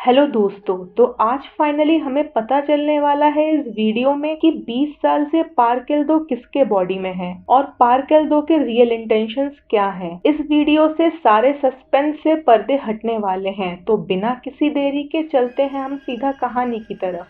Hello दोस्तों, तो आज फाइनली हमें पता चलने वाला है इस वीडियो में कि 20 साल से पार्केल दो किसके बॉडी में है और पार्केल दो के रियल इंटेंशंस क्या हैं। इस वीडियो से सारे सस्पेंस से पर्दे हटने वाले हैं, तो बिना किसी देरी के चलते हैं हम सीधा कहानी की तरफ।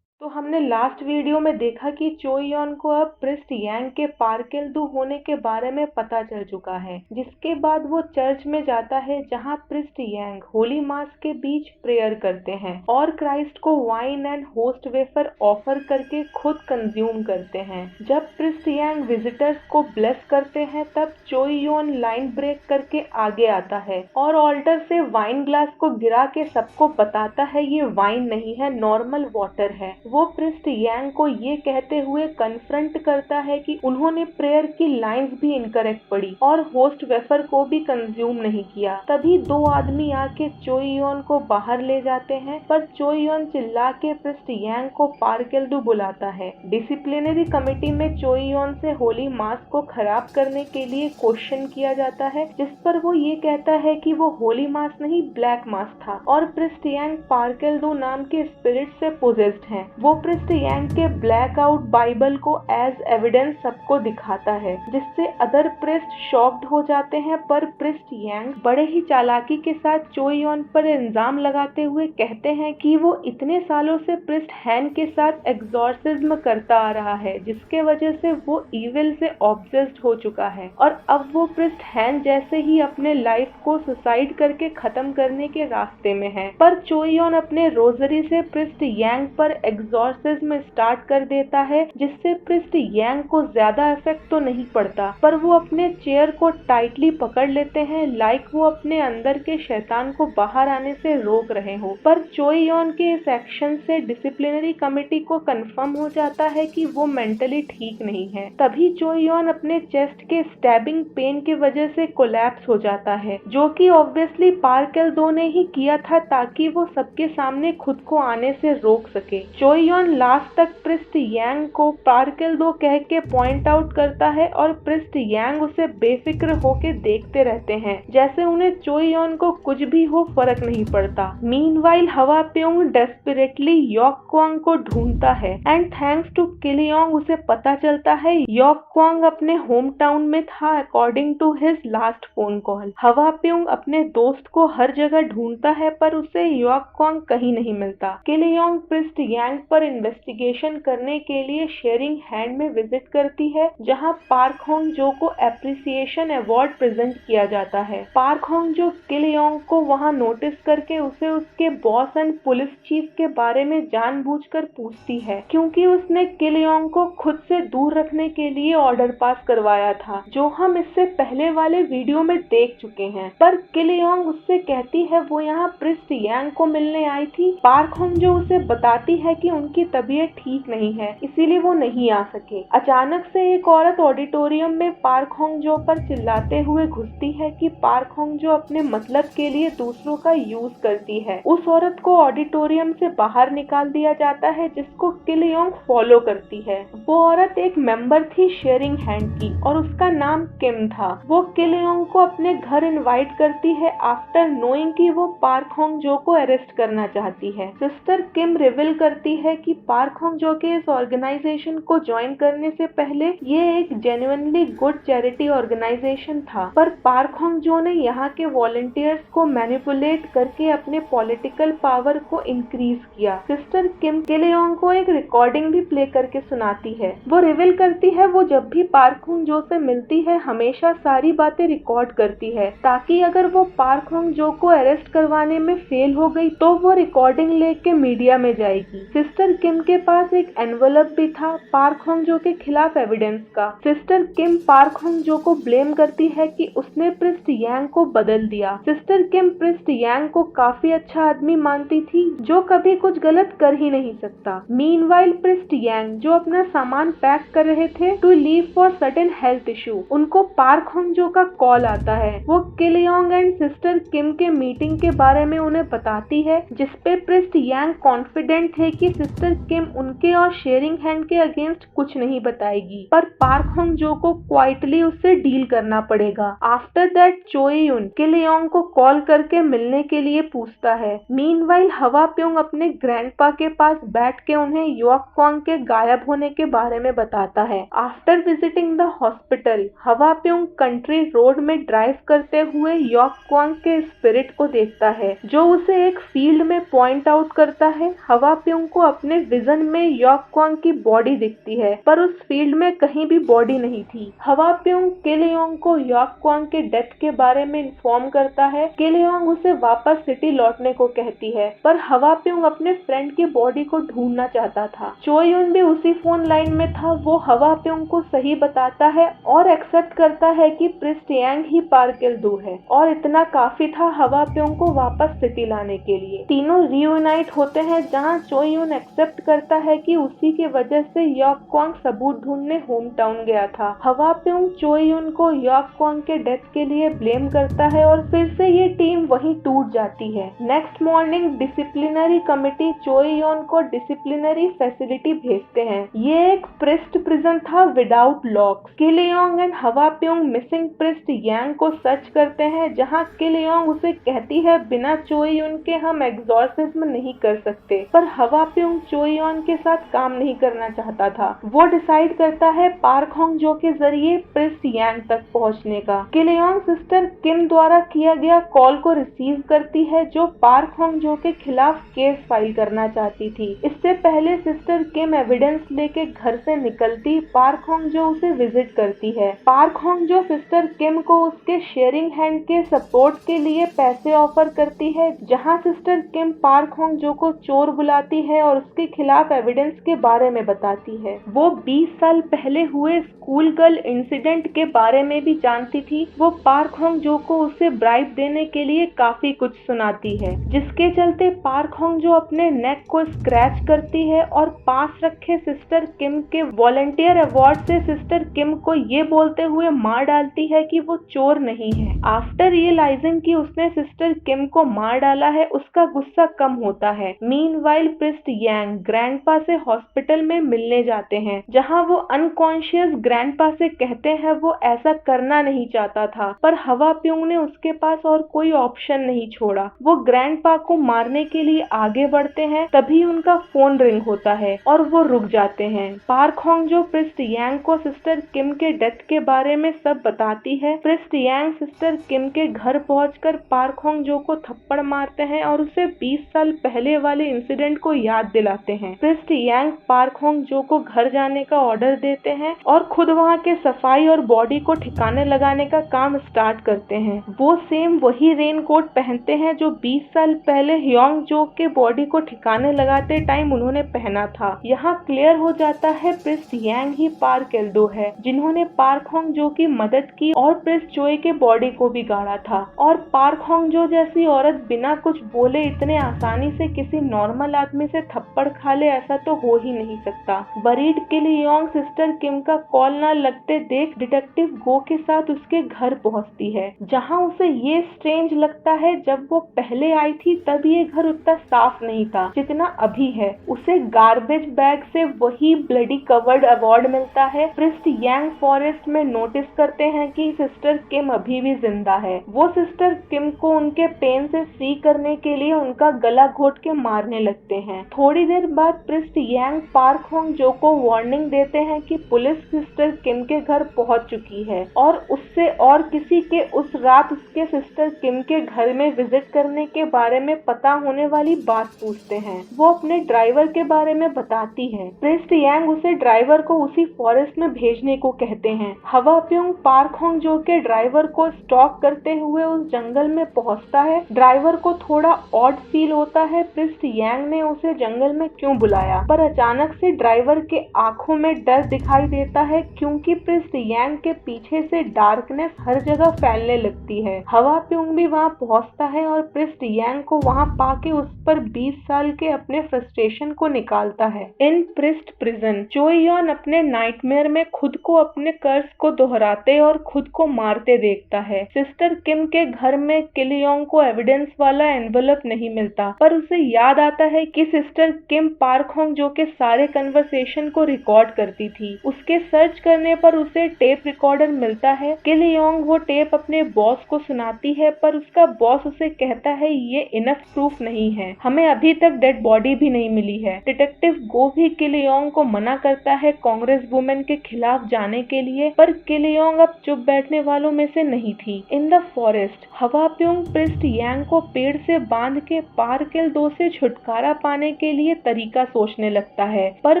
तो हमने लास्ट वीडियो में देखा कि चो यन को अब प्रिस्ट यांग के पार्केल दो होने के बारे में पता चल चुका है, जिसके बाद वो चर्च में जाता है जहां प्रिस्ट यांग होली मास के बीच प्रेयर करते हैं और क्राइस्ट को wine and host wafer offer करके खुद कंज्यूम करते हैं। जब प्रिस्ट यांग विजिटर्स को ब्लेस करते हैं तब चो यन लाइन ब्रेक करके आगे आता है और ऑल्टर से वाइन ग्लास को गिरा के सबको बताता है ये वाइन नहीं है, नॉर्मल वाटर है। वो प्रिस्ट यांग को ये कहते हुए कन्फ्रंट करता है कि उन्होंने प्रेयर की लाइंस भी इनकरेक्ट पढ़ी और होस्ट वेफर को भी कंज्यूम नहीं किया। तभी दो आदमी आके चो यन को बाहर ले जाते हैं, पर चो यन चिल्ला के प्रिस्ट यांग को पार्केल दो बुलाता है। डिसिप्लिनरी कमेटी में चो यन से होली मास को खराब करने के लिए क्वेश्चन किया जाता है, जिस पर वो ये कहता है कि वो होली मास नहीं ब्लैक मास था और प्रिस्ट यांग पार्केल दो नाम के स्पिरिट से पोजेस्ड हैं। वो प्रिस्ट यांग के ब्लैक आउट बाइबल को एज एविडेंस सबको दिखाता है, जिससे अदर प्रिस्ट शॉक्ड हो जाते हैं। पर प्रिस्ट यांग बड़े ही चालाकी के साथ चो यन पर इल्जाम लगाते हुए कहते हैं कि वो इतने सालों से प्रिस्ट हैन के साथ एग्जॉर्सिज्म करता आ रहा है, जिसके वजह से वो इविल से ऑब्सेस्ड हो चुका है और अब वो प्रिस्ट हैन जैसे ही अपने लाइफ को सुसाइड करके खत्म करने के रास्ते में है। पर चो यन अपने रोजरी से प्रिस्ट यांग पर एग्जॉर्सिज्म स्टार्ट कर देता है, जिससे प्रिस्ट यांग को ज्यादा इफेक्ट तो नहीं पड़ता, पर वो अपने चेयर को टाइटली पकड़ लेते हैं, लाइक वो अपने अंदर के शैतान को बाहर आने से रोक रहे हो। पर चो यन के इस एक्शन से डिसिप्लिनरी कमेटी को कंफर्म हो जाता है कि वो मेंटली ठीक नहीं है। तभी चो यन अपने चेस्ट के स्टैबिंग पेन की वजह से कोलैप्स हो जाता है, जो कि ऑब्वियसली पार्केल दो ने ही किया था ताकि वो सबके सामने खुद को आने से रोक सके। चो यन लास्ट तक प्रिस्ट यांग को पार्केल दो कह के पॉइंट आउट करता है और प्रिस्ट यांग उसे बेफिक्र होके देखते रहते हैं, जैसे उन्हें चो यन को कुछ भी हो फर्क नहीं पड़ता। मीनवाइल हवा प्योंग डेस्परेटली योक क्वांग को ढूंढता है and thanks to Kil Young उसे पता चलता है योक क्वांग अपने होम टाउन में था according to his last phone call. Hwa Pyung अपने दोस्त को हर जगह ढूंढता है पर उसे योक क्वांग कहीं नहीं मिलता। किल योंग प्रिस्ट यांग पर इन्वेस्टिगेशन करने के लिए शेयरिंग हैंड में विजिट करती है, जहां पार्क होंग जो को एप्रिसिएशन अवार्ड प्रेजेंट किया जाता है। पार्क होंग जो किल योंग को वहां नोटिस करके उसे उसके बॉस एंड पुलिस चीफ के बारे में जानबूझकर पूछती है, क्योंकि उसने किल योंग को खुद से दूर रखने के लिए ऑर्डर पास करवाया था, जो हम इससे पहले वाले वीडियो में देख चुके हैं। पर किल योंग उससे कहती है वो यहाँ प्रिस्ट यांग को मिलने आई थी। पार्क होंग जो उसे बताती है कि उनकी तबीयत ठीक नहीं है, इसीलिए वो नहीं आ सके। अचानक से एक औरत ऑडिटोरियम में पार्क होंग जो पर चिल्लाते हुए घुसती है कि पार्क होंग जो अपने मतलब के लिए दूसरों का यूज करती है। उस औरत को ऑडिटोरियम से बाहर निकाल दिया जाता है, जिसको किल योंग फॉलो करती है। वो औरत एक मेंबर थी शेयरिंग हैंड की और उसका नाम किम था। वो किल योंग को अपने घर इनवाइट करती है आफ्टर नोइंग कि वो पार्क होंग जो को अरेस्ट करना चाहती है। सिस्टर किम रिवील करती है कि पार्क होंग जो के इस ऑर्गेनाइजेशन को ज्वाइन करने से पहले ये एक जेन्युइनली गुड चैरिटी ऑर्गेनाइजेशन था, पर पार्क होंग जो ने यहाँ के वॉलंटियर्स को मैनिपुलेट करके अपने पॉलिटिकल पावर को इंक्रीज किया। सिस्टर किम किल योंग को एक रिकॉर्डिंग भी प्ले करके सुनाती है। वो रिवील करती है वो जब भी पार्क होंग जो से मिलती है हमेशा सारी बातें रिकॉर्ड करती है, ताकि अगर वो पार्क होंग जो को अरेस्ट करवाने में फेल हो गई तो वो रिकॉर्डिंग लेके मीडिया में जाएगी। सिस्टर किम के पास एक एनवलप भी था पार्क होंग जो के खिलाफ एविडेंस का। सिस्टर किम पार्क होंग जो को ब्लेम करती है कि उसने प्रिस्ट यांग को बदल दिया। सिस्टर किम प्रिस्ट यांग को काफी अच्छा आदमी मानती थी, जो कभी कुछ गलत कर ही नहीं सकता। मीनवाइल प्रिस्ट यांग जो अपना सामान पैक कर रहे थे to leave for certain health issue, उनको पार्क होंग जो का कॉल आता है। वो Kil Young and sister Kim के मीटिंग के बारे में उन्हें बताती है, जिसपे प्रिस्ट यांग कॉन्फिडेंट थे कि सिस्टर किम उनके और शेयरिंग हैंड के अगेंस्ट कुछ नहीं बताएगी, पर पार्क होंग जो को क्वाइटली उससे डील करना पड़ेगा। आफ्टर दैट चोई यून किल योंग को कॉल करके मिलने के लिए पूछता है। मीनवाइल हवा प्योंग अपने ग्रैंडपा के पास बैठ के उन्हें योक क्वांग के गायब होने के बारे में बताता है। आफ्टर विजिटिंग द हॉस्पिटल हवा प्योंग कंट्री रोड में ड्राइव करते हुए योक क्वांग के स्पिरिट को देखता है, जो उसे एक फील्ड में पॉइंट आउट करता है। हवा प्योंग को अपने विजन में योक क्वांग की बॉडी दिखती है, पर उस फील्ड में कहीं भी बॉडी नहीं थी। हवा प्योंग किल योंग को योक क्वांग के डेथ के बारे में इन्फॉर्म करता है। किल योंग उसे वापस सिटी लौटने को कहती है, पर हवा प्योंग अपने फ्रेंड की बॉडी को ढूंढना चाहता था। चोई यून भी उसी फोन लाइन में था। वो हवा प्योंग को सही बताता है और एक्सेप्ट करता है कि प्रिस्ट यांग ही पार्किल दू है, और इतना काफी था हवा प्योंग को वापस सिटी लाने के लिए। तीनों रियूनाइट होते हैं, जहां चोई यून एक्सेप्ट करता है कि उसी के वजह से योक क्वांग सबूत ढूंढने होम टाउन गया था। हवा प्योंग चोई यून को योक क्वांग के डेथ के लिए ब्लेम करता है और फिर से ये टीम वहीं टूट जाती है। नेक्स्ट मॉर्निंग डिसिप्लिनरी कमिटी चोई यून को डिसिप्लिनरी फैसिलिटी भेजते हैं। ये एक प्रिस्ट प्रिजन था without lock. Kill Young and हवा प्योंग मिसिंग प्रिस्ट यांग को सर्च करते हैं, जहां किल योंग उसे कहती है बिना चोई यून के हम एग्जॉर्सिज्म नहीं कर सकते, पर हवा प्योंग चोई यून के साथ काम नहीं करना चाहता था। वो डिसाइड करता है पार्क होंग जो के जरिए प्रिस्ट यांग तक पहुंचने का। किल योंग सिस्टर किम द्वारा किया गया कॉल को रिसीव करती है, जो पार्क होंग जो के खिलाफ केस फाइल करना चाहती थी। इससे पहले सिस्टर किम एविडेंस लेके घर से निकलती, पार्क होंग जो उसे विजिट करती है। पार्क होंग जो सिस्टर किम को उसके शेयरिंग हैंड के सपोर्ट के लिए पैसे ऑफर करती है, जहां सिस्टर किम पार्क होंग जो को चोर बुलाती है और उसके खिलाफ एविडेंस के बारे में बताती है। वो 20 साल पहले हुए स्कूल गर्ल इंसिडेंट के बारे में भी जानती थी। वो पार्क होंग जो को उसे ब्राइब देने के लिए काफी कुछ सुनाती है, जिसके चलते पार्क होंग जो अपने नेक को स्क्रैच करती है और पास रखे सिस्टर किम के वॉलंटियर अवार्ड से सिस्टर किम को ये बोलते हुए मार डालती है कि वो चोर नहीं है। आफ्टर रियलाइजिंग कि उसने सिस्टर किम को मार डाला है, उसका गुस्सा कम होता है। मीनवाइल प्रिस्ट यांग ग्रैंडपा से हॉस्पिटल में मिलने जाते हैं, जहां वो अनकॉन्शियस ग्रैंडपा से कहते हैं वो ऐसा करना नहीं चाहता था, पर हवा प्योंग ने उसके पास और कोई ऑप्शन नहीं छोड़ा। वो ग्रैंडपा को मारने के लिए आगे बढ़ते हैं, तभी उनका फोन रिंग होता है और वो रुक जाते हैं। पार्क होंग जो प्रिस्ट यांग को सिस्टर किम के डेथ के बारे में सब बताती है। प्रिस्ट यांग सिस्टर किम के घर पहुंचकर पार्क होंग जो को थप्पड़ मारते हैं और उसे 20 साल पहले वाले इंसिडेंट को याद दिलाते हैं। प्रिस्ट यांग पार्क होंग जो को घर जाने का ऑर्डर देते हैं और खुद वहां के सफाई और बॉडी को ठिकाने लगाने का काम स्टार्ट करते हैं। वो सेम वही रेन कोट पहनते हैं जो 20 साल पहले ह्योंग जो के बॉडी को ठिकाने लगाते टाइम उन्होंने पहना था। यहाँ क्लियर हो जाता है प्रिस्ट यांग ही पार्क एल्डो है, जिन्होंने पार्क होंग जो की मदद की और प्रिस्ट चोई के बॉडी को भी गाड़ा था। और पार्क होंग जो जैसी औरत बिना कुछ बोले इतने आसानी से किसी नॉर्मल आदमी से थप्पड़ खा ले, ऐसा तो हो ही नहीं सकता। बरीड किल योंग सिस्टर किम का कॉल न लगते देख डिटेक्टिव गो के साथ उसके घर पहुंचती है, जहां उसे ये स्ट्रेंज लगता है जब वो पहले आई थी तब ये घर उतना साफ नहीं था जितना अभी है। उसे गार्बेज बैग से वही ब्लडी कवर्ड अवार्ड मिलता है। प्रिस्ट यांग फॉरेस्ट में नोटिस करते हैं कि सिस्टर किम अभी भी जिंदा है। वो सिस्टर किम को उनके पेन से फ्री करने के लिए उनका गला घोट के मारने लगते हैं। थोड़ी देर बाद प्रिस्ट यांग पार्क होंग जो को वार्निंग देते हैं कि पुलिस सिस्टर किम के घर पहुंच चुकी है और उससे और किसी के उस रात उसके सिस्टर किम के घर में विजिट करने के बारे में पता होने वाली बात पूछते हैं। वो अपने ड्राइवर के बारे में बताती है। प्रिस्ट यांग उसे ड्राइवर को उसी फॉरेस्ट में भेजने को कहते हैं। हवा प्योंग पार्क होंग जो के ड्राइवर को स्टॉक करते हुए उस जंगल में पहुंचता है। ड्राइवर को थोड़ा ऑड फील होता है प्रिस्ट यांग ने उसे जंगल में क्यों बुलाया, पर अचानक से ड्राइवर के आंखों में डर दिखाई देता है क्योंकि प्रिस्ट यांग के पीछे से डार्कनेस हर जगह फैलने लगती है। हवा प्योंग भी वहां पहुंचता है और प्रिस्ट यांग को वहां पाके उस पर 20 साल के अपने फ्रस्ट्रेशन को निकालता है। इन प्रिस्ट प्रिजन चोई योन अपने नाइटमेयर में खुद को अपने कर्स को दोहराते और खुद को मारते देखता है। सिस्टर किम के घर में किल योंग को एविडेंस वाला एनवलप नहीं मिलता, पर उसे याद आता है कि सिस्टर किम पार्क होंग जो के सारे कन्वर्सेशन को रिकॉर्ड करती थी। उसके सर्च करने पर उसे टेप रिकॉर्डर मिलता है। किल योंग वो टेप अपने बॉस को सुनाती है, पर उसका बॉस उसे कहता है ये इनफ प्रूफ नहीं है, हमें अभी तक डेड बॉडी भी नहीं मिली है। डिटेक्टिव गो भी किल योंग को मना करता है कांग्रेस वुमेन के खिलाफ जाने के लिए, पर किल योंग अब चुप बैठने वालों में से नहीं थी। इन द फॉरेस्ट हवा प्योंग प्रिस्ट यांग को पेड़ से बांध के पार्किल दो से छुटकारा पाने के लिए तरीका सोचने लगता है, पर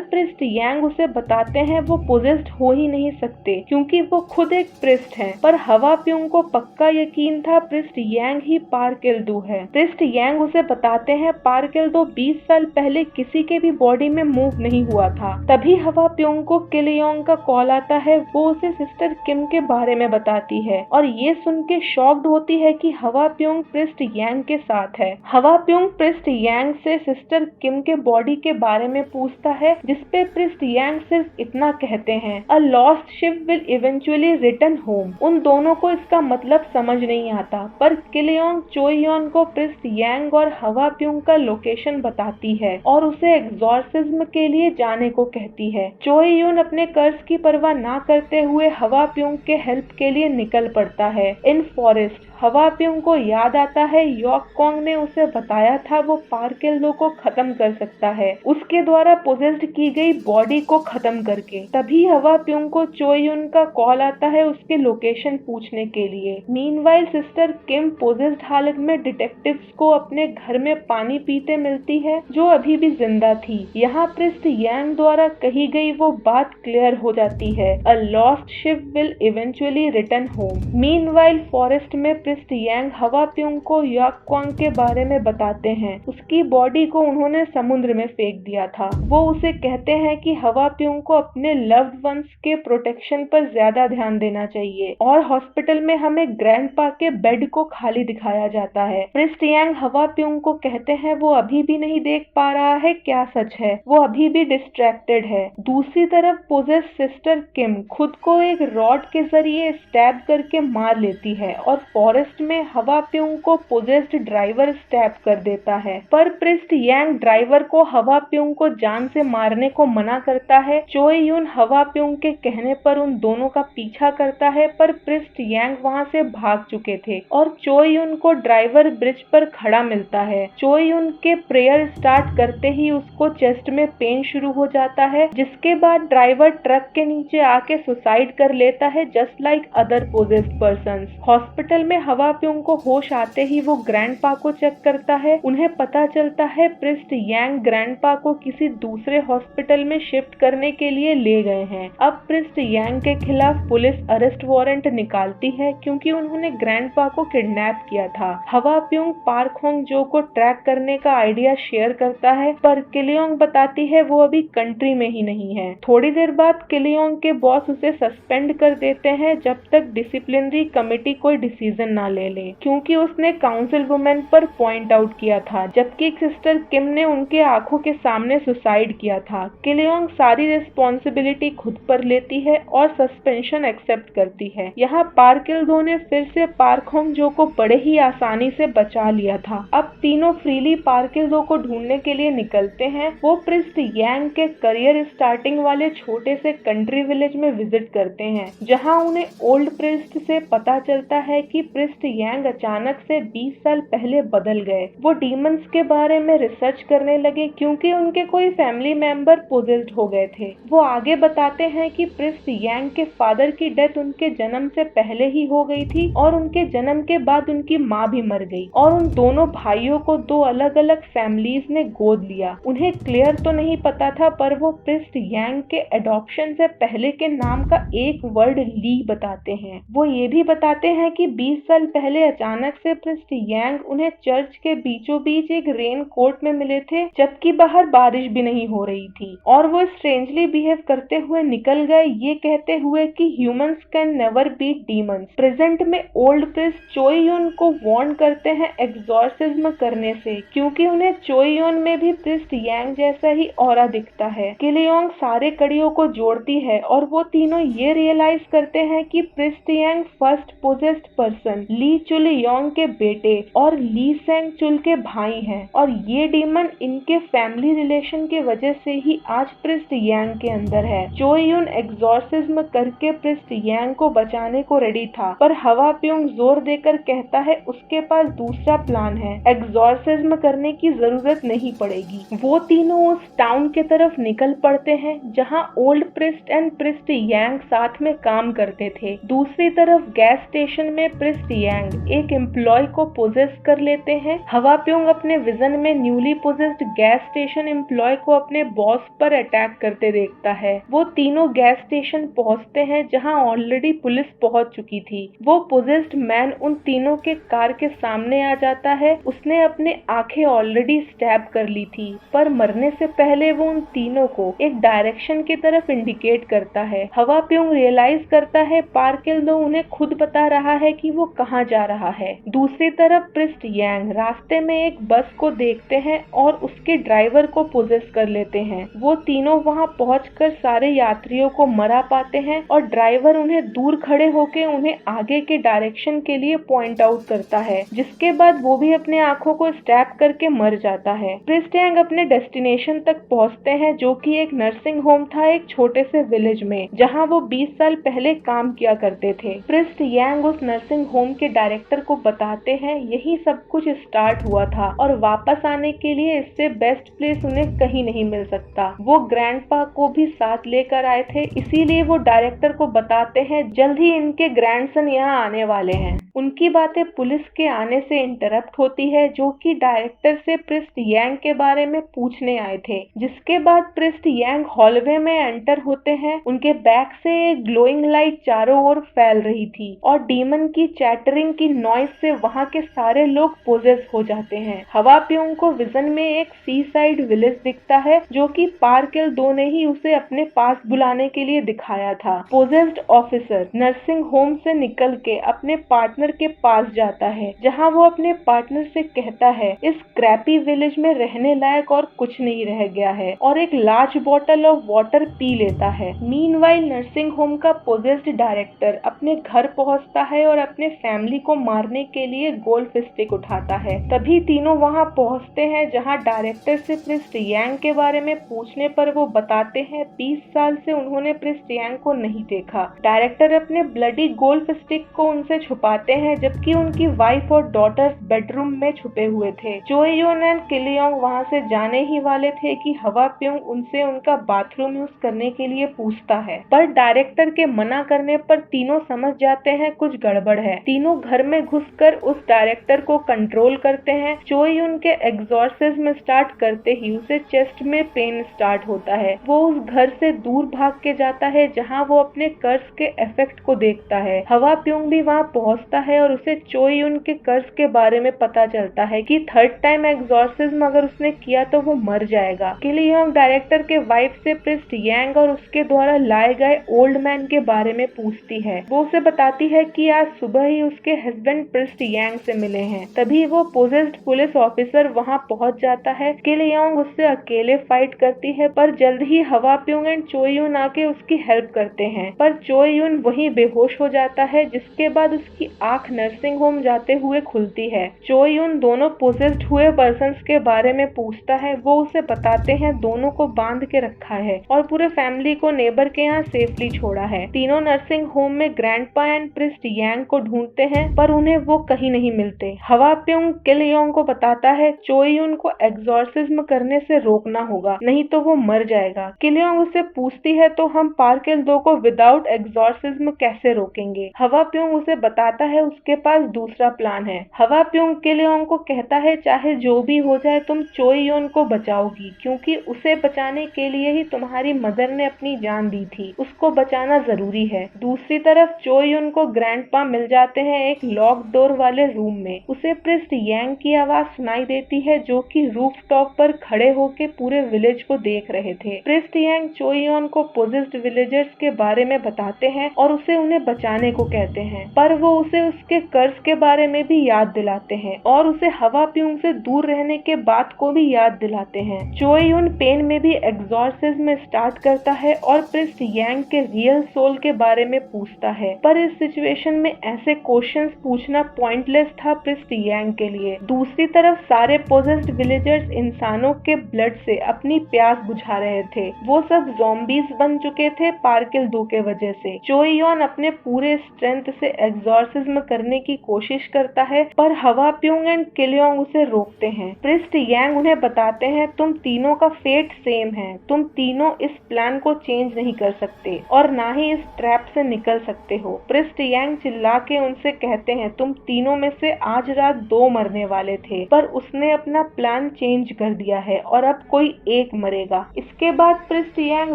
प्रिस्ट यांग उसे बताते हैं वो पोजेस्ड हो ही नहीं सकते क्योंकि वो खुद एक प्रिस्ट है। पर हवा प्योंग को पक्का यकीन था प्रिस्ट यांग ही पार्किल दो है। प्रिस्ट यांग उसे बताते हैं पार्किल दो 20 साल पहले किसी के भी बॉडी में मूव नहीं हुआ था। तभी हवा प्योंग को किल योंग का कॉल आता है। वो उसे सिस्टर किम के बारे में बताती है और ये सुन के शॉक्ड होती है कि हवा प्योंग प्रिस्ट यांग के साथ है। हवा प्योंग प्रिस्ट यांग से सिस्टर किम के बॉडी के बारे में पूछता है, जिसपे प्रिस्ट यांग सिर्फ इतना कहते हैं, a lost ship will eventually return home. उन दोनों को इसका मतलब समझ नहीं आता, पर किल योंग चोई योन को प्रिस्ट यांग और हवा प्योंग का लोकेशन बताती है और उसे एग्जॉर्सिज्म के लिए जाने को कहती है। चोई योन अपने कर्ज की परवाह ना करते हुए हवा प्योंग के हेल्प के लिए निकल पड़ता है। इन फॉरेस्ट हवा प्योंग को याद आता है यॉक कॉन्ग ने उसे बताया था वो पार्किल दो को खत्म कर सकता है, उसके द्वारा पोजेस्ड की गई बॉडी को खत्म करके। तभी हवा प्योंग को चोई युन का कॉल आता है उसके लोकेशन पूछने के लिए। मीनवाइल सिस्टर किम पोजेस्ड हालत में डिटेक्टिव्स को अपने घर में पानी पीते मिलती है जो अभी भी जिंदा थी। यहाँ प्रिस्ट यांग द्वारा कही गई वो बात क्लियर हो जाती है, a lost ship will eventually return home. Meanwhile forest में प्रिस्ट यांग हवा प्योंग को यॉक कॉन्ग के बारे में बताते हैं। उसकी बॉडी को उन्होंने समुद्र में फेंक दिया था। वो उसे कहते हैं कि हवा प्योंग को अपने लव्ड वंस के प्रोटेक्शन पर ज्यादा ध्यान देना चाहिए और हॉस्पिटल में हमें ग्रैंडपा के बेड को खाली दिखाया जाता है। प्रिस्ट यांग हवा प्योंग को कहते हैं वो अभी भी नहीं देख पा रहा है क्या सच है, वो अभी भी डिस्ट्रैक्टेड है। दूसरी तरफ पोजेस सिस्टर किम खुद को एक रॉड के जरिए स्टैब करके मार लेती है और फॉरेस्ट में हवा प्योंग को पोजेस्ड ड्राइवर स्टैब कर देता है, पर प्रिस्ट यांग ड्राइवर को हवा प्योंग को जान से मारने को मना करता है। चोई युन हवा प्योंग के कहने पर उन दोनों का पीछा करता है, पर प्रिस्ट यांग वहां से भाग चुके थे और चोई युन को ड्राइवर ब्रिज पर खड़ा मिलता है। चोई युन के प्रेयर स्टार्ट करते ही उसको चेस्ट में पेन शुरू हो जाता है, जिसके बाद ड्राइवर ट्रक के नीचे आके सुसाइड कर लेता है just like other possessed persons. Hospital में हवा प्योंग को होश आते ही वो ग्रैंडपा को चेक करता है। उन्हें पता चलता है प्रिस्ट यांग ग्रैंडपा को किसी दूसरे हॉस्पिटल में शिफ्ट करने के लिए ले गए हैं। अब प्रिस्ट यांग के खिलाफ पुलिस अरेस्ट वारंट निकालती है क्योंकि उन्होंने ग्रैंडपा को किडनैप किया था। हवा प्योंग पार्क होंग जो को ट्रैक करने का आइडिया शेयर करता है, पर किल योंग बताती है वो अभी कंट्री में ही नहीं है। थोड़ी देर बाद किल योंग के बॉस उसे सस्पेंड कर देते हैं जब तक डिसिप्लिनरी कमेटी कोई डिसीजन ना ले ले, क्योंकि उसने काउंसिल वुमेन पर पॉइंट आउट किया था, जबकि सिस्टर किम ने उनके आंखों के सामने सुसाइड किया था। किल योंग सारी रिस्पॉन्सिबिलिटी खुद पर लेती है और सस्पेंशन एक्सेप्ट करती है। यहाँ पार्किल दो ने फिर से पार्क होंग जो को बड़े ही आसानी से बचा लिया था। अब तीनों फ्रीली पार्किल दो को ढूंढने के लिए निकलते हैं। वो प्रिस्ट यांग के करियर स्टार्टिंग वाले छोटे से कंट्री विलेज में विजिट करते हैं, जहाँ उन्हें ओल्ड प्रिस्ट से पता चलता है कि प्रिस्ट यांग अचानक से 20 साल पहले बदल गए। वो डीमंस के बारे में रिसर्च करने लगे क्योंकि उनके कोई फैमिली मेंबर पोजेस्ड हो गए थे। वो आगे बताते हैं कि प्रिस्ट यांग के फादर की डेथ उनके जन्म से पहले ही हो गई थी और उनके जन्म के बाद उनकी माँ भी मर गई और उन दोनों भाइयों को दो अलग अलग फैमिलीज ने गोद लिया। उन्हें क्लियर तो नहीं पता था, पर वो प्रिस्ट यांग के एडॉप्शन से पहले के नाम का एक वर्ड ली बताते हैं। वो ये भी बताते हैं कि 20 साल पहले अचानक से प्रिस्ट यांग उन्हें चर्च के बीचों बीच एक रेन कोट में मिले थे, जबकि बाहर बारिश भी नहीं हो रही थी, और वो स्ट्रेंजली बिहेव करते हुए निकल गए, ये कहते हुए कि humans can never beat demons. Present में ओल्ड प्रिस्ट चोई युन को वार्न करते हैं एग्जॉर्सिज्म करने से, क्योंकि उन्हें चोई युन में भी प्रिस्ट यांग जैसा ही ऑरा दिखता है। किल योंग सारे कड़ियों को जोड़ती है और वो तीनों ये रियलाइज करते हैं कि प्रिस्ट यांग फर्स्ट पोजेस्ड पर्सन ली चुल योंग के बेटे और ली सेंग चुल के भाई हैं और ये डीमन इनके उनके फैमिली रिलेशन के वजह से ही आज प्रिस्ट यांग के अंदर है। चो यून एग्जॉर्सिज्म करके प्रिस्ट यांग को बचाने को रेडी था, पर हवा प्योंग जोर देकर कहता है उसके पास दूसरा प्लान है, एग्जॉर्सिज्म करने की जरूरत नहीं पड़ेगी। वो तीनों उस टाउन के तरफ निकल पड़ते हैं जहां ओल्ड प्रिस्ट एंड प्रिस्ट यांग साथ में काम करते थे। दूसरी तरफ गैस स्टेशन में प्रिस्ट यांग एक एम्प्लॉय को पोजेस कर लेते हैं। हवा प्योंग अपने विजन में newly possessed gas station employee को अपने बॉस पर अटैक करते देखता है। वो तीनों गैस स्टेशन पहुंचते हैं जहां ऑलरेडी पुलिस पहुंच चुकी थी। वो पोजेस्ड मैन उन तीनों के कार के सामने आ जाता है। उसने अपने आंखें ऑलरेडी स्टैब कर ली थी, पर मरने से पहले वो उन तीनों को एक डायरेक्शन की तरफ इंडिकेट करता है। हवा प्योंग रियलाइज करता है पार्केल दो उन्हें खुद बता रहा है कि वो कहाँ जा रहा है। दूसरी तरफ प्रिस्ट यांग रास्ते में एक बस को देखते हैं और उसके ड्राइवर को पोजेस कर लेते हैं। वो तीनों वहां पहुंचकर सारे यात्रियों को मरा पाते हैं और ड्राइवर उन्हें दूर खड़े होकर उन्हें आगे के डायरेक्शन के लिए पॉइंट आउट करता है, जिसके बाद वो भी अपने आंखों को स्टैब करके मर जाता है। प्रिस्ट यांग अपने डेस्टिनेशन तक पहुंचते हैं जो कि एक नर्सिंग होम था, एक छोटे से विलेज में, जहां वो 20 साल पहले काम किया करते थे। प्रिस्ट यांग उस नर्सिंग होम के डायरेक्टर को बताते हैं यही सब कुछ स्टार्ट हुआ था और वापस आने के लिए इससे बेस्ट प्लेस उन्हें कहीं नहीं मिल सकता। वो ग्रैंडपा को भी साथ लेकर आए थे, इसीलिए वो डायरेक्टर को बताते हैं जल्द ही इनके ग्रैंडसन यहाँ आने वाले हैं। उनकी बातें पुलिस के आने से इंटरप्ट होती है, जो कि डायरेक्टर से प्रिस्ट यांग के बारे में पूछने आए थे। जिसके बाद प्रिस्ट यांग हॉलवे में एंटर होते हैं। उनके बैक से एक ग्लोइंग लाइट चारों ओर फैल रही थी और डीमन की चैटरिंग की नॉइस से वहां के सारे लोग पोजेस हो जाते हैं। हवा प्योंग को विजन में एक सी साइड विलेज दिखता है जो कि पार्केल दो ने ही उसे अपने पास बुलाने के लिए दिखाया था। पोजेस्ड ऑफिसर नर्सिंग होम से निकल के अपने पार्टनर के पास जाता है, जहां वो अपने पार्टनर से कहता है इस क्रैपी विलेज में रहने लायक और कुछ नहीं रह गया है, और एक large bottle of water P लेता है। मीनवाइल नर्सिंग होम का पोजेस्ड डायरेक्टर अपने घर पहुंचता है और अपने फैमिली को मारने के लिए गोल्फ स्टिक उठाता है। तभी तीनों वहां पहुंचते हैं जहां डायरेक्टर से प्रिस्ट यांग के बारे में पूछने पर वो बताते हैं 20 साल से उन्होंने प्रिस्ट यांग को नहीं देखा। डायरेक्टर अपने ब्लडी गोल्फ स्टिक को उनसे छुपाते हैं, जबकि उनकी वाइफ और डॉटर्स बेडरूम में छुपे हुए थे। चो यून एंड किलियोंग वहां से जाने ही वाले थे कि हवा प्योंग उनसे उनका बाथरूम यूज करने के लिए पूछता है, पर डायरेक्टर के मना करने पर तीनों समझ जाते हैं कुछ गड़बड़ है। तीनों घर में घुसकर उस डायरेक्टर को कंट्रोल करते हैं। चो यून के एग्जॉर्सिज्म स्टार्ट करते ही उसे चेस्ट में पेन स्टार्ट होता है। वो उस घर से दूर भाग के जाता है जहां वो अपने कर्ज के इफेक्ट को देखता है। हवा प्योंग भी वहां पहुंचता है और उसे चो यून के कर्ज के बारे में पता चलता है कि थर्ड टाइम एग्जॉर्सिज्म अगर उसने किया तो वो मर जाएगा। किलियोंग डायरेक्टर के वाइफ से प्रिस्ट यांग और उसके द्वारा लाए गए ओल्ड मैन के बारे में पूछती है। वो उसे बताती है कि आज सुबह ही उसके हस्बैंड प्रिस्ट यांग से मिले हैं। तभी वो पोजेस्ड पुलिस ऑफिसर वहां पहुंच जाता है। किलियोंग उससे अकेले फाइट करती है, पर जल्द ही हवा प्योंग एंड चो यून आके उसकी हेल्प करते हैं, पर चो यून वहीं बेहोश हो जाता है, जिसके बाद उसकी आंख नर्सिंग होम जाते हुए खुलती है। चो यून दोनों पोजेस्ड हुए पर्सन्स के बारे में पूछता है। वो उसे बताते हैं दोनों को बांध के रखा है और पूरे फैमिली को नेबर के यहाँ सेफली छोड़ा है। तीनों नर्सिंग होम में ग्रैंडपा एंड प्रिस्ट यांग को ढूंढते हैं, पर उन्हें वो कहीं नहीं मिलते। हवा प्योंग किलियोंग को बताता है चो यून को एग्जॉर्सिज्म करने से रोकना होगा, नहीं तो वो मर जाएगा। किलियोंग उससे पूछती है तो हम पार्केल दो को विदाउट एग्जॉर्सिज्म कैसे रोकेंगे। हवा प्योंग उसे बताता है उसके पास दूसरा प्लान है। हवा प्योंग किलियोंग को कहता है चाहे जो भी हो जाए तुम चो यून को बचाओगी, क्योंकि उसे बचाने के लिए ही तुम्हारी मदर ने अपनी जान दी थी, उसको बचाना जरूरी है। दूसरी तरफ चो यून को ग्रैंडपा मिल जाते हैं एक लॉक डोर वाले रूम में। उसे प्रिस्ट यांग की आवाज सुनाई देती है जो कि रूफ टॉप पर खड़े होके पूरे विलेज को देख रहे थे। प्रिस्ट यांग चो यून को पोजेस्ड विलेजर्स के बारे में बताते हैं और उसे उन्हें बचाने को कहते हैं, पर वो उसे उसके कर्ज के बारे में भी याद दिलाते हैं और उसे हवा प्योंग से दूर रहने के बात को भी याद दिलाते हैं। चो यून पेन में भी एग्जॉर्सिज्म स्टार्ट करता है और प्रिस्ट यांग के रियल सोल के बारे में पूछता है, पर इस सिचुएशन में ऐसे क्वेश्चंस पूछना पॉइंटलेस था प्रिस्ट यांग के लिए। दूसरी तरफ सारे पोजेस्ड विलेजर्स इंसानों के ब्लड से अपनी प्यास बुझा रहे थे। वो सब ज़ॉम्बीज बन चुके थे पार्किल दो के वजह से। चोइयोन अपने पूरे स्ट्रेंथ से एग्जॉर्सिज्म करने की कोशिश करता है, पर हवा प्यूंग एंड किलयोंग उसे रोकते हैं। प्रिस्ट यांग उन्हें बताते हैं, तुम तीनों का फेट सेम है, तुम तीनों इस प्लान को चेंज नहीं कर सकते और ना ही इस ट्रैप से निकल सकते हो। प्रिस्ट यांग चिल्ला के उनसे कहते हैं, तुम तीनों में से आज रात 2 मरने वाले थे, पर उसने अपना प्लान चेंज कर दिया है और अब कोई एक मरेगा। इसके बाद प्रिस्ट यांग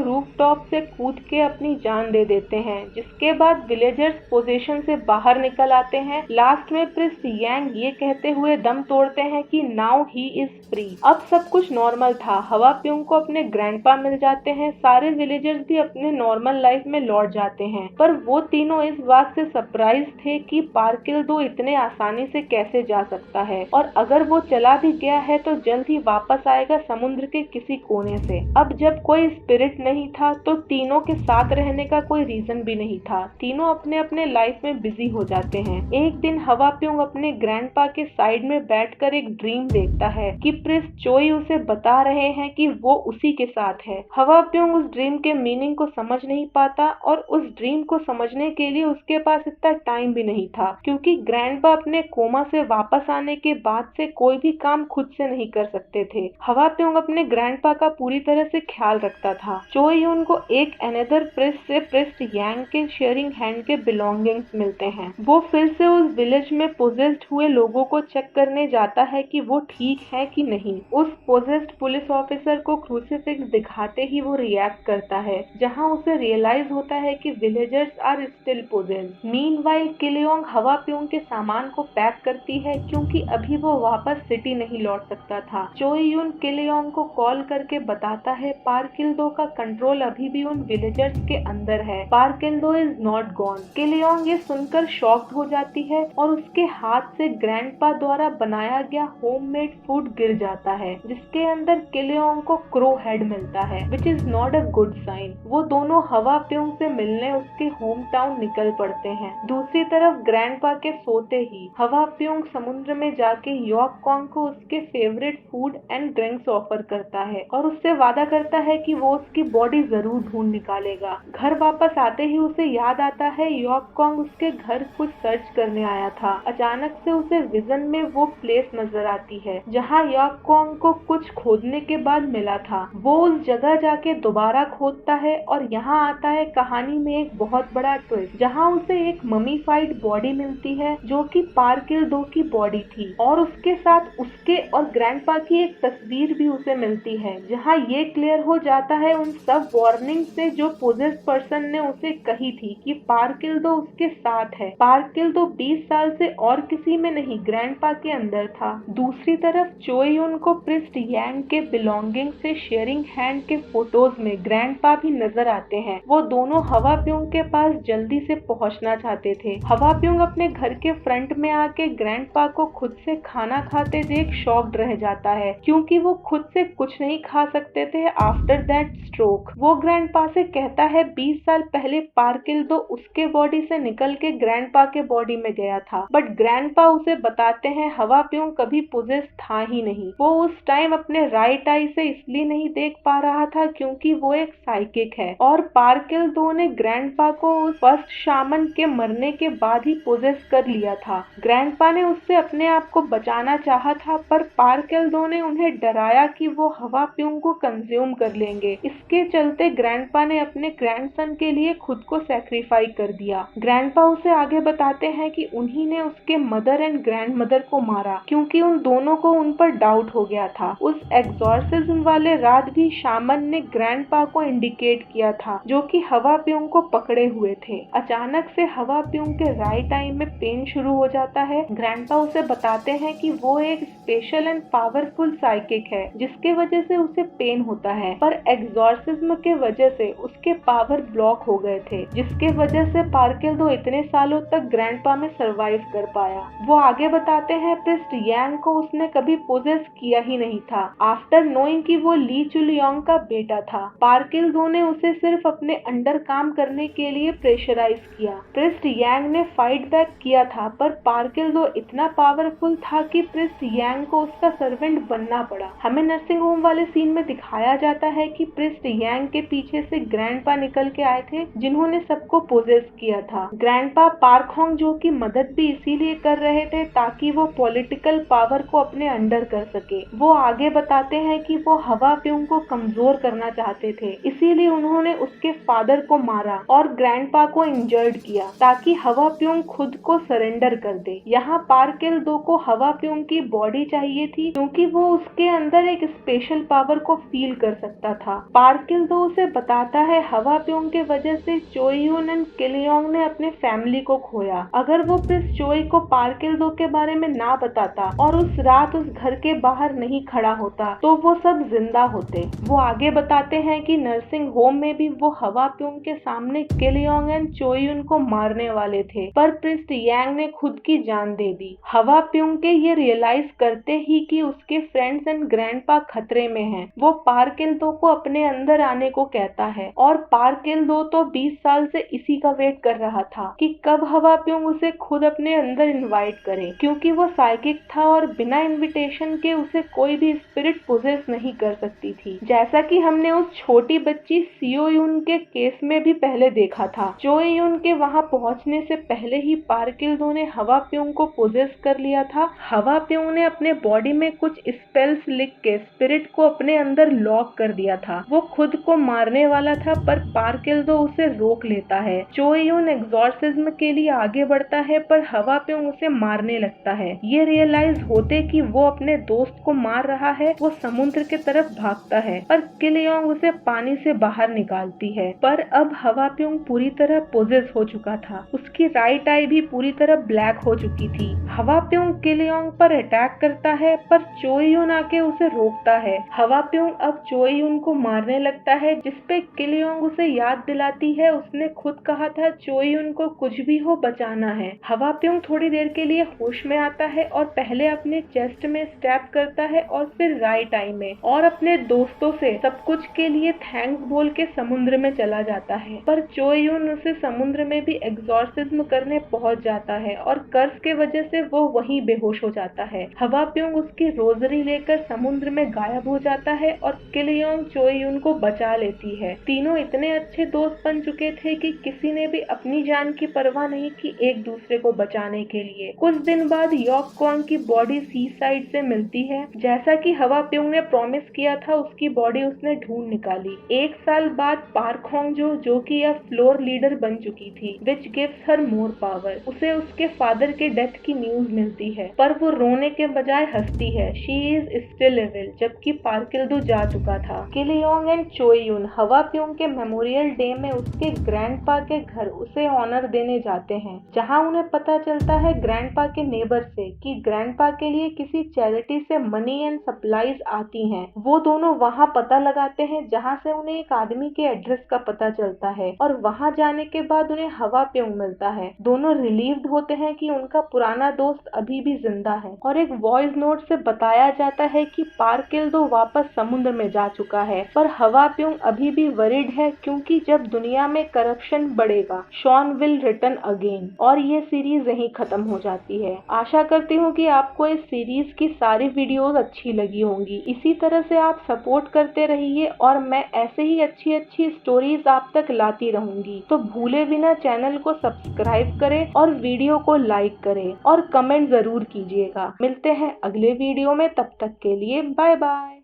रूफटॉप से कूद के अपनी जान दे देते हैं, जिसके बाद विलेजर्स पोजीशन से बाहर निकल आते हैं। लास्ट में प्रिस्ट यांग ये कहते हुए दम तोड़ते हैं कि नाउ ही इज फ्री। अब सब कुछ नॉर्मल था। हवा प्यूंग को अपने ग्रैंडपा मिल जाते हैं, सारे विलेजर्स भी अपने नॉर्मल लाइफ में लौट जाते हैं, पर वो तीनों इस बात से सरप्राइज थे कि पार्किल दो इतने आसानी से कैसे जा सकता है, और अगर वो चला भी गया है तो जल्द ही वापस आएगा समुद्र के किसी कोने से। अब जब कोई स्पिरिट नहीं था तो तीनों के साथ रहने का कोई रीजन भी नहीं था। तीनों अपने अपने लाइफ में बिजी हो जाते हैं। एक दिन हवा प्यूंग अपने ग्रैंडपा के साइड में बैठकर एक ड्रीम देखता है कि प्रिस्ट चोई उसे बता रहे हैं कि वो उसी के साथ है। हवा प्यूंग उस ड्रीम के मीनिंग को समझ नहीं पाता और उस ड्रीम को समझने के लिए उसके पास इतना टाइम भी नहीं था, क्योंकि ग्रैंडपा अपने कोमा से वापस आने के बाद से कोई भी काम खुद से नहीं कर सकते थे। हवा प्यूंग अपने ग्रैंडपा का पूरी तरह से ख्याल रखता था। चोई उनको एक अनदर प्रिस्ट से प्रिस्ट यांग के शेयरिंग हैंड के बिलोंगिंग्स मिलते हैं। वो फिर से उस विलेज में पोजेस्ड हुए लोगों को चेक करने जाता है कि वो ठीक है कि नहीं। उस पोजेस्ड पुलिस ऑफिसर को क्रूसीफिक्स दिखाते ही वो रिएक्ट करता है, जहां उसे रियलाइज होता है कि villagers are still possessed. Meanwhile किलयोंग हवा प्यूंग के सामान को पैक करती है, क्योंकि अभी वो वापस सिटी नहीं लौट सकता था। चोइयुन किलयोंग को कॉल करके बताता है पार्किल दो का कंट्रोल अभी भी उन विलेजर्स के अंदर है। पार्किल दो इज नॉट गॉन। किलयोंग ये सुनकर शॉक्ड हो जाती है और उसके हाथ से ग्रैंडपा द्वारा बनाया गया होममेड फूड गिर जाता है, जिसके अंदर किलयोंग को क्रो हेड मिलता है, which is not a good sign. वो दोनों हवा प्यूंग से मिलने उसके होम टाउन निकल पड़ते हैं। दूसरी तरफ ग्रैंडपा के सोते ही हवा प्यूंग समुद्र में जाके यॉक कॉन्ग को उसके favourite food and drinks offer करता है और उससे वादा करता है कि वो उसकी बॉडी जरूर ढूंढ निकालेगा। घर वापस आते ही उसे याद आता है यॉक कॉन्ग उसके घर कुछ सर्च करने आया था। अचानक से उसे विजन में वो प्लेस नजर आती है जहाँ यॉक कॉन्ग को कुछ खोदने के बाद मिला था। वो उस जगह जाके दोबारा खोदता है और यहाँ आता है कहानी में एक बहुत बड़ा ट्विस्ट, जहाँ उसे एक ममीफाइड बॉडी मिलती है जो कि पार्किल दो की बॉडी थी, और उसके साथ उसके और ग्रैंडपा की एक तस्वीर भी उसे मिलती है, जहाँ ये क्लियर हो जाता है उन सब वार्निंग से जो पोजेस्ड पर्सन ने उसे कही थी कि पार्किल दो उसके साथ है। पार्किल दो 20 साल से और किसी में नहीं, ग्रैंडपा के अंदर था। दूसरी तरफ चोइयुन को प्रिस्ट यांग के बिलोंगिंग से शेयरिंग हैंड के फोटोज में ग्रैंडपा भी नजर आते हैं। वो दोनों हवा प्यूंग के पास जल्दी से पहुंचना चाहते थे। हवा प्यूंग अपने घर के फ्रंट में आके ग्रैंडपा को खुद से खाना खाते देख शॉक्ड रह जाता है, क्योंकि वो खुद से कुछ नहीं खा सकते थे आफ्टर दैट स्ट्रोक। वो ग्रैंडपा से कहता है 20 साल पहले पार्किल दो उसके बॉडी से निकल के ग्रैंडपा के बॉडी में गया था, बट ग्रैंडपा उसे बताते हैं हवा प्यूंग कभी पोजेस था ही नहीं। वो उस टाइम अपने राइट आई से इसलिए नहीं देख पा रहा था क्योंकि वो एक साइकिक है, और पार्किल दो ने ग्रैंडपा को उस फर्स्ट शामन के मरने के बाद ही पोजेस कर लिया था। ग्रैंडपा ने उससे अपने आप को बचाना चाहा था, पर पार्किल दो ने उन्हें डराया कि वो हवा प्यूंग को कंज्यूम कर लेंगे। इसके चलते ग्रैंडपा ने अपने ग्रैंडसन के लिए खुद को सैक्रिफाइस कर दिया। ग्रैंडपा उसे आगे बताते हैं कि उन्हीं ने उसके मदर एंड ग्रैंडमदर को मारा, क्योंकि उन दोनों को उन पर डाउट हो गया था। उस एग्जॉर्सिज्म वाले रात भी शामन ने ग्रैंडपा को इंडिकेट किया था, जो कि हवा प्यूंग को पकड़े हुए थे। अचानक से हवा प्यूंग के राइट आई में पेन शुरू हो जाता है। ग्रैंडपा उसे बताते हैं कि वो एक स्पेशल एंड पावरफुल साइकिक है, जिसके वजह से उसे पेन होता है, पर एग्जॉर्सिज्म के वजह से उसके पावर ब्लॉक हो गए थे, जिसके वजह से पार्किल दो इतने सालों तक ग्रैंडपा में सरवाइव कर पाया। वो आगे बताते हैं प्रिस्ट यांग को उसने कभी पोजेस किया ही नहीं था, आफ्टर नोइंग कि वो ली चुलियोंग का बेटा था। पार्किल दो ने उसे सिर्फ अपने अंडर काम करने के लिए प्रेशराइज किया। प्रिस्ट यांग ने फाइट बैक किया था, पर पार्किल दो इतना पावरफुल था कि प्रिस्ट यांग को उसका सर्वेंट बनना पड़ा। हमें नर्सिंग होम वाले सीन में दिखाया जाता है कि प्रिस्ट यांग के पीछे से ग्रैंडपा निकल के आए थे जिन्होंने सबको पोजेस किया था। ग्रैंडपा पार्क होंग जो की मदद भी इसीलिए कर रहे थे ताकि वो पॉलिटिकल पावर को अपने अंडर कर सके। वो आगे बताते हैं कि वो हवा प्योंग को कमजोर करना चाहते थे, इसीलिए उन्होंने उसके फादर को मारा और ग्रैंडपा को इंजर्ड किया ताकि हवा प्योंग खुद को सरेंडर कर दे। यहाँ पार्क एल 2 को हवा प्योंग की बॉडी चाहिए थी क्योंकि वो उसके अंदर एक स्पेशल पावर को फील कर सकता था। पार्क एल 2 उसे बताता है हवा प्योंग के वजह से चोई यून एंड किलयोंग ने अपने फैमिली को खोया। अगर वो प्रिंस चोई को पार्क एल 2 के बारे में ना बताता और उस रात उस घर के बाहर नहीं खड़ा होता तो वो सब जिंदा होते। वो आगे बताते हैं कि नर्सिंग होम में भी वो हवा प्योंग के सामने किलयोंग एंड चोई यून को मारने वाले थे, पर प्रिंस यांग ने खुद की जान दे दी। हवा प्योंग के ये रियलाइज करते ही कि उसके फ्रेंड्स एंड ग्रैंडपा खतरे में हैं, वो पार्क एल 2 को अपने अंदर आने को कहता है और पार्क एल 2 तो 20 साल से इसी का वेट कर रहा था कि कब हवा प्योंग उसे खुद अपने अंदर इनवाइट करे, क्योंकि वो साइकिक था और बिना इनविटेशन के उसे कोई भी स्पिरिट पोजेस नहीं कर सकती थी, जैसा कि हमने उस छोटी बच्ची सियो यून के केस में भी पहले देखा था। चोई यून के वहां पहुंचने से पहले ही पार्क एल 2 ने हवा प्योंग को पोजेस कर लिया था। हवा प्योंग ने अपने बॉडी में कुछ स्पेल्स लिख के स्पिरिट को अपने अंदर लॉक कर दिया था। वो खुद को मारने वाला था पर पार्क एल 2 उसे रोक लेता है। चोई यून एग्जॉर्सिज्म के लिए आगे बढ़ता है पर हवा प्योंग उसे मारने लगता है। ये रियलाइज होते कि वो अपने दोस्त को मार रहा है, वो समुद्र के तरफ भागता है पर किलयोंग उसे पानी से बाहर निकालती है। पर अब हवा प्योंग पूरी तरह पोजेस हो चुका था, उसकी राइट आई भी पूरी तरह ब्लैक हो चुकी थी। हवा प्योंग किलयोंग पर अटैक करता है पर चोई यून आके उसे रोकता है। हवा प्योंग अब चोई यून को मारने लगता है, जिसपे किलयोंग उसे याद दिलाती है उसने खुद कहा था चोई यून को कुछ भी हो बचाना है। हवा प्योंग थोड़ी देर के लिए होश में आता है और पहले अपने चेस्ट में स्टैब करता है और फिर राइट आई में, और अपने दोस्तों से सब कुछ के लिए थैंक्स बोल के समुद्र में चला जाता है। पर चोई यून उसे समुद्र में भी एग्जॉर्सिज्म करने पहुंच जाता है और कर्ज के वजह से वो वहीं बेहोश हो जाता है। हवा प्योंग उसकी रोजरी लेकर समुद्र में गायब हो जाता है और किलयोंग चोई यून को बचा लेती है। तीनों इतने अच्छे दोस्त बन चुके थे कि किसी ने भी अपनी जान की परवाह नहीं की एक दूसरे को बचाने के लिए। कुछ दिन बाद यॉक क्वांग की बॉडी सी साइड से मिलती है, जैसा कि हवा प्योंग ने प्रॉमिस किया था उसकी बॉडी उसने ढूंढ निकाली। एक साल बाद पार्क होंग जो कि अब फ्लोर लीडर बन चुकी थी, which gives her more power, उसे उसके फादर के डेथ की न्यूज मिलती है पर वो रोने के बजाय हंसती है। शी इज स्टिल एविल, जबकि पार्क एल 2 जा चुका था। किलयोंग एंड चोई यून हवा प्योंग के मेमोरियल डे में उसके ग्रैंडपा के घर उसे ऑनर देने जाते हैं, जहां उन्हें पता चलता है ग्रैंडपा के नेबर से कि ग्रैंडपा के लिए किसी चैरिटी से मनी एंड सप्लाईज आती हैं। वो दोनों वहां पता लगाते हैं जहां से उन्हें एक आदमी के एड्रेस का पता चलता है और वहां जाने के बाद उन्हें हवा प्योंग मिलता है। दोनों रिलीव्ड होते हैं कि उनका पुराना दोस्त अभी भी जिंदा है और एक वॉइस नोट से बताया जाता है कि पार्क एल 2 वापस समुद्र में जा चुका है, पर हवा प्योंग अभी भी वरिड है क्योंकि जब दुनिया में करप्शन बढ़ेगा शॉन विल रिटर्न अगेन। और ये सीरीज यहीं खत्म हो जाती है। आशा करती हूँ कि आपको इस सीरीज की सारी वीडियोस अच्छी लगी होंगी। इसी तरह से आप सपोर्ट करते रहिए और मैं ऐसे ही अच्छी अच्छी स्टोरीज आप तक लाती रहूंगी। तो भूले बिना चैनल को सब्सक्राइब करें और वीडियो को लाइक करें और कमेंट जरूर कीजिएगा। मिलते हैं अगले वीडियो में, तब तक के लिए बाय बाय।